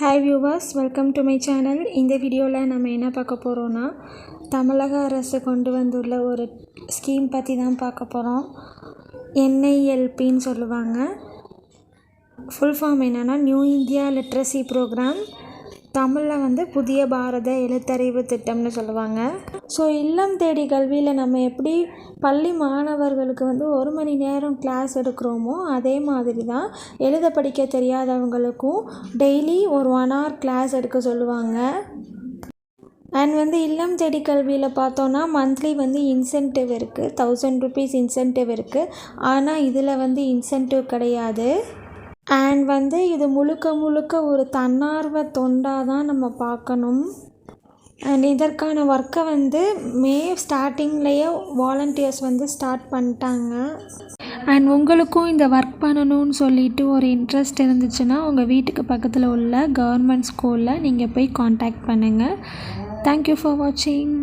Hi viewers, welcome to my channel. இந்த வீடியோவில் நம்ம என்ன பார்க்க போகிறோன்னா தமிழக அரசு கொண்டு வந்துள்ள ஒரு ஸ்கீம் பற்றி தான் பார்க்க போகிறோம். NILPன்னு சொல்லுவாங்க. ஃபுல் ஃபார்ம் என்னென்னா நியூ இந்தியா லிட்ரஸி ப்ரோக்ராம், தமிழில் புதிய பாரத எழுத்தறிவு திட்டம்னு சொல்லுவாங்க. ஸோ இல்லம் தேடி கல்வியில் நம்ம எப்படி பள்ளி மாணவர்களுக்கு 1 மணி நேரம் கிளாஸ் எடுக்கிறோமோ அதே மாதிரி தான் எழுத படிக்க தெரியாதவங்களுக்கும் டெய்லி ஒரு 1 hour கிளாஸ் எடுக்க சொல்லுவாங்க. அண்ட் இல்லம் தேடி கல்வியில் பார்த்தோன்னா மந்த்லி இன்சென்டிவ் இருக்குது, 1000 rupees இன்சென்டிவ் இருக்குது. ஆனால் இதில் இன்சென்டிவ் கிடையாது. அண்ட் இது முழுக்க ஒரு தன்னார்வ தொண்டாக தான் நம்ம பார்க்கணும். அண்ட் இதற்கான ஒர்க்கை மே ஸ்டார்டிங்லேயே வாலண்டியர்ஸ் ஸ்டார்ட் பண்ணிட்டாங்க. அண்ட் உங்களுக்கும் இந்த ஒர்க் பண்ணணும்னு சொல்லிட்டு ஒரு இன்ட்ரெஸ்ட் இருந்துச்சுன்னா உங்கள் வீட்டுக்கு பக்கத்தில் உள்ள கவர்மெண்ட் ஸ்கூலில் நீங்கள் போய் காண்டாக்ட் பண்ணுங்கள். தேங்க்யூ ஃபார் வாட்சிங்.